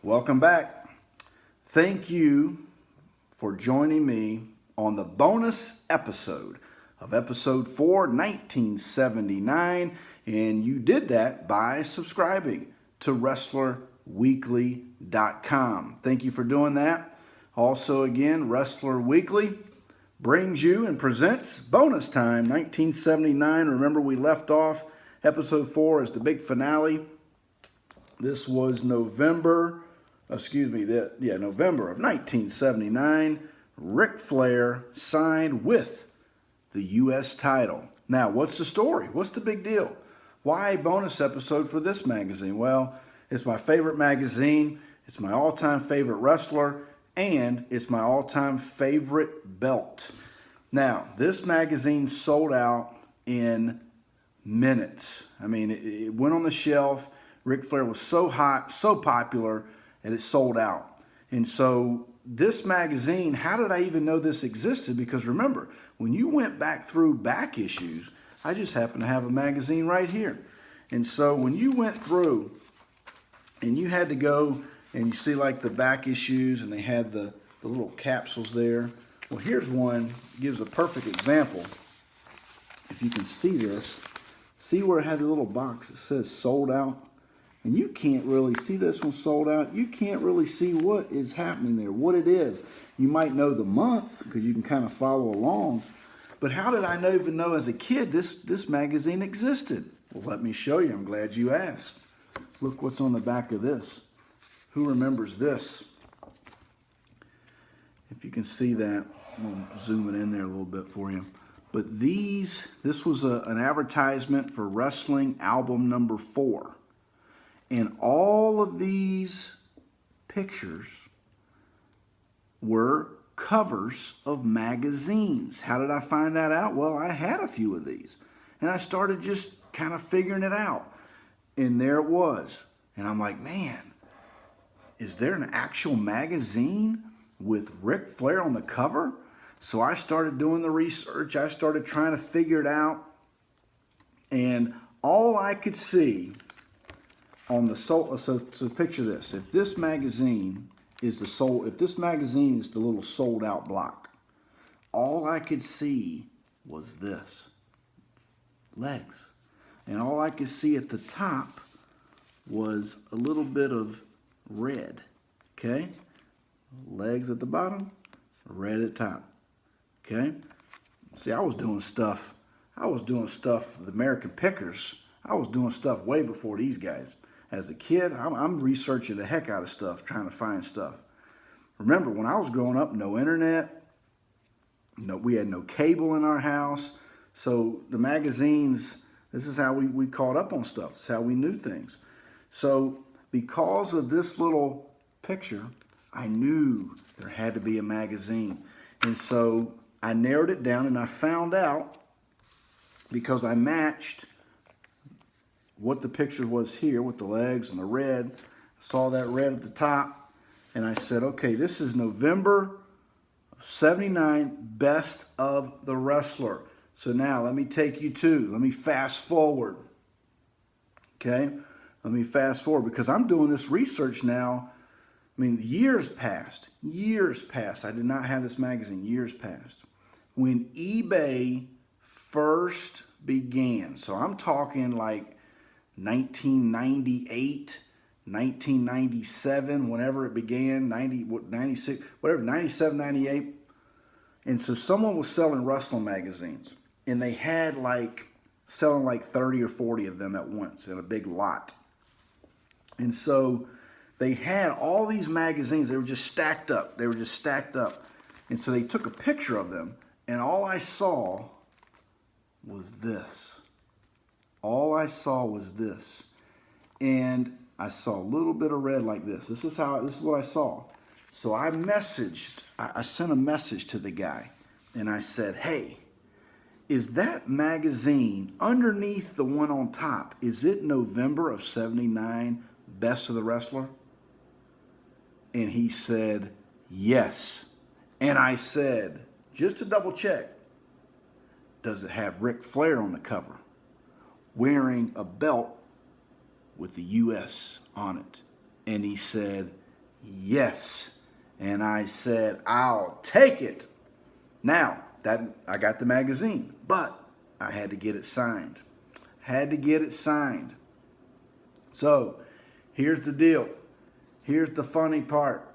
Welcome back. Thank you for joining me on the bonus episode of episode 4, 1979. And you did that by subscribing to WrestlerWeekly.com. Thank you for doing that. Also, again, Wrestler Weekly brings you and presents Bonus Time 1979. Remember, we left off episode 4 as the big finale. This was November of 1979. Ric Flair signed with the U.S. title. Now, what's the story? What's the big deal? Why a bonus episode for this magazine? Well, it's my favorite magazine. It's my all-time favorite wrestler. And it's my all-time favorite belt. Now, this magazine sold out in minutes. I mean, it went on the shelf. Ric Flair was so hot, so popular, and it sold out. And so this magazine, how did I even know this existed? Because remember, when you went back through back issues, I just happened to have a magazine right here. And so when you went through and you had to go and you see like the back issues and they had the little capsules there. Well, here's one, gives a perfect example. If you can see this, see where it had a little box that says sold out? And you can't really see this one sold out. You can't really see what is happening there, what it is. You might know the month because you can kind of follow along. But how did I even know as a kid this magazine existed? Well, let me show you. I'm glad you asked. Look what's on the back of this. Who remembers this? If you can see that, I'm zoom it in there a little bit for you. But this was an advertisement for Wrestling Album number 4. And all of these pictures were covers of magazines. How did I find that out? Well, I had a few of these. And I started just kind of figuring it out. And there it was. And I'm like, man, is there an actual magazine with Ric Flair on the cover? So I started doing the research. I started trying to figure it out. And all I could see on the sold, so picture this. If this magazine is the little sold out block, all I could see was this, legs. And all I could see at the top was a little bit of red, okay? Legs at the bottom, red at the top, okay? See, I was doing stuff, the American Pickers. I was doing stuff way before these guys. As a kid, I'm researching the heck out of stuff, trying to find stuff. Remember, when I was growing up, no internet, we had no cable in our house. So the magazines, this is how we caught up on stuff. This is how we knew things. So because of this little picture, I knew there had to be a magazine. And so I narrowed it down and I found out, because I matched what the picture was here with the legs and the red. I saw that red at the top and I said, okay, this is November of 79, Best of the Wrestler. So now let me let me fast forward. Okay? Let me fast forward because I'm doing this research now. I mean, years passed. I did not have this magazine. Years passed. When eBay first began, so I'm talking like 1998, 1997, whenever it began, 96, whatever, 97, 98. And so someone was selling wrestling magazines, and they had selling like 30 or 40 of them at once in a big lot. And so they had all these magazines. They were just stacked up. And so they took a picture of them, and all I saw was this. And I saw a little bit of red like this. This is what I saw. So I sent a message to the guy, and I said, hey, is that magazine underneath the one on top, is it November of 79, Best of the Wrestler? And he said, yes. And I said, just to double check, does it have Ric Flair on the cover, wearing a belt with the U.S. on it? And he said, yes. And I said, I'll take it. Now, that I got the magazine, but I had to get it signed. Had to get it signed. So, here's the deal. Here's the funny part.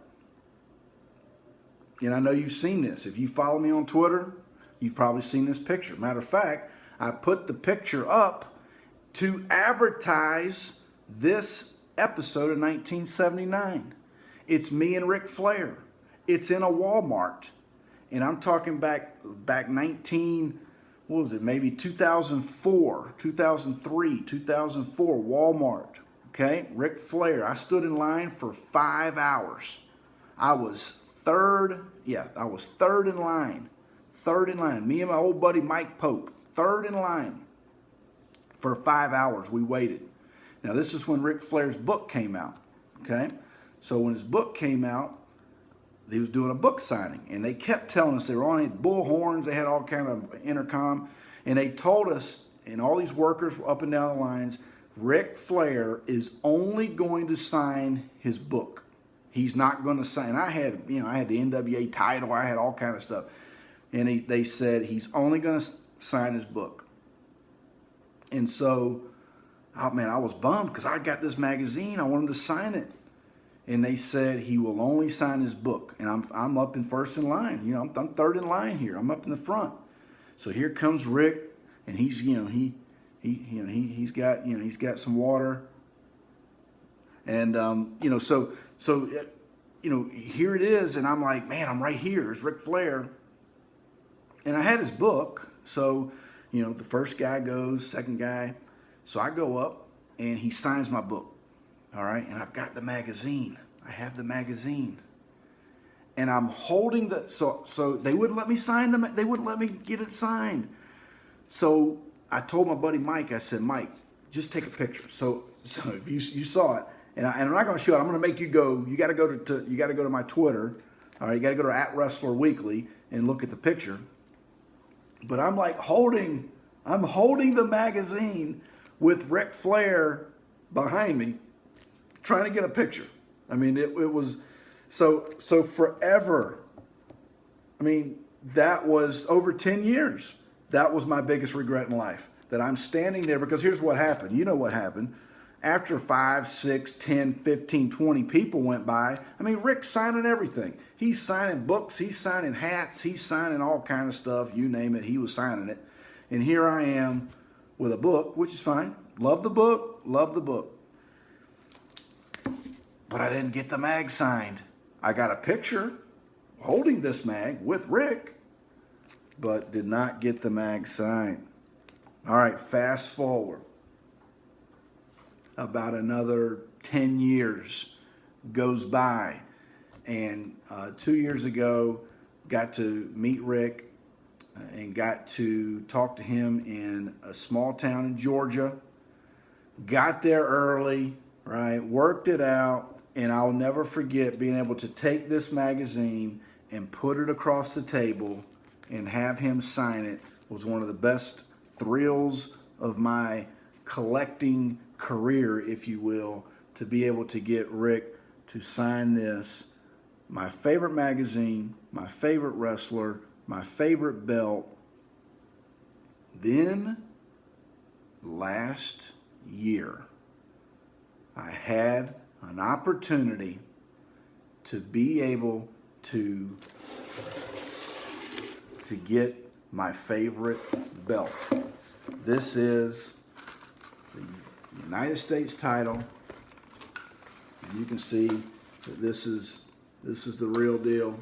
And I know you've seen this. If you follow me on Twitter, you've probably seen this picture. Matter of fact, I put the picture up to advertise this episode of 1979. It's me and Ric Flair. It's in a Walmart. And I'm talking back 19, what was it, maybe 2004, 2003, 2004, Walmart. Okay, Ric Flair. I stood in line for 5 hours. I was third in line. Third in line. Me and my old buddy Mike Pope, third in line. For 5 hours, we waited. Now, this is when Ric Flair's book came out. Okay, so when his book came out, he was doing a book signing, and they kept telling us they were on it, bullhorns, they had all kind of intercom, and they told us, and all these workers were up and down the lines, Ric Flair is only going to sign his book. He's not going to sign. I had the NWA title, I had all kind of stuff, and they said he's only going to sign his book. And so, oh man, I was bummed because I got this magazine. I wanted to sign it. And they said he will only sign his book. And I'm up in first in line. You know, I'm third in line here. I'm up in the front. So here comes Rick, and he's he's got some water. And here it is, and I'm like, man, I'm right here. It's Ric Flair. And I had his book. So, the first guy goes, second guy. So I go up, and he signs my book. All right, and I've got the magazine. I have the magazine, and I'm holding so they wouldn't let me sign them. They wouldn't let me get it signed. So I told my buddy Mike. I said, Mike, just take a picture. So if you saw it, and I'm not going to show it. I'm going to make you go. You got to go to my Twitter. All right, you got to go to @WrestlerWeekly and look at the picture. But I'm like holding the magazine with Ric Flair behind me, trying to get a picture. I mean, it was so forever. I mean, that was over 10 years. That was my biggest regret in life, that I'm standing there, because here's what happened. You know what happened. After 5, 6, 10, 15, 20 people went by, I mean, Rick's signing everything. He's signing books, he's signing hats, he's signing all kind of stuff, you name it, he was signing it. And here I am with a book, which is fine. Love the book, love the book. But I didn't get the mag signed. I got a picture holding this mag with Rick, but did not get the mag signed. All right, fast forward. About another 10 years goes by, and 2 years ago, got to meet Rick and got to talk to him in a small town in Georgia. Got there early, right? Worked it out. And I'll never forget being able to take this magazine and put it across the table and have him sign it. Was one of the best thrills of my collecting career, if you will, to be able to get Rick to sign this. My favorite magazine, my favorite wrestler, my favorite belt. Then, last year, I had an opportunity to be able to get my favorite belt. This is the United States title, and you can see that this is the real deal.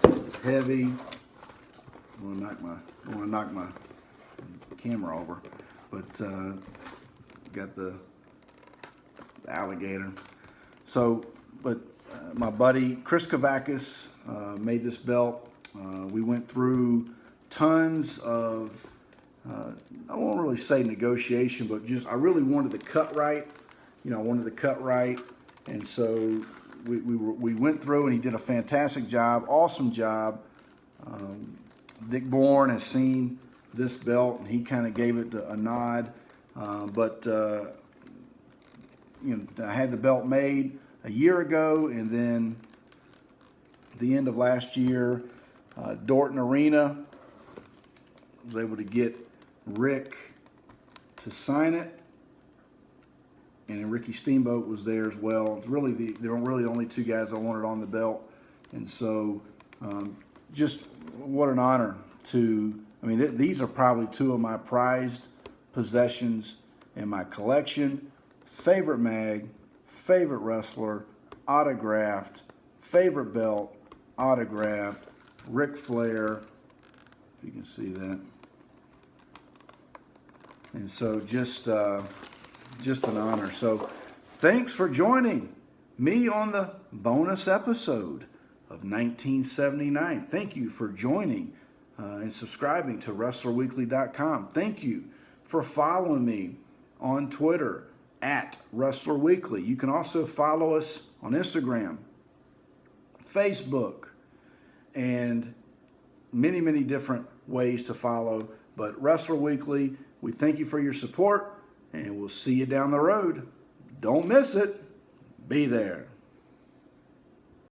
It's heavy. I want to knock my camera over, but got the alligator. So, but my buddy Chris Kavakis made this belt. We went through tons of, I won't really say negotiation, but just I really wanted to cut right. I wanted to cut right, and so we went through, and he did a fantastic job, awesome job. Dick Bourne has seen this belt, and he kind of gave it a nod, but I had the belt made. a year ago, and then the end of last year, Dorton Arena was able to get Rick to sign it, and then Ricky Steamboat was there as well. It's really they were really the only two guys I wanted on the belt, and so just what an honor to. I mean, these are probably two of my prized possessions in my collection. Favorite mag, favorite wrestler, autographed, favorite belt, autographed, Ric Flair, if you can see that. And so just an honor. So thanks for joining me on the bonus episode of 1979. Thank you for joining and subscribing to WrestlerWeekly.com. Thank you for following me on Twitter at WrestlerWeekly. You can also follow us on Instagram, Facebook, and many, many different ways to follow. But Wrestler Weekly, we thank you for your support, and we'll see you down the road. Don't miss it. Be there.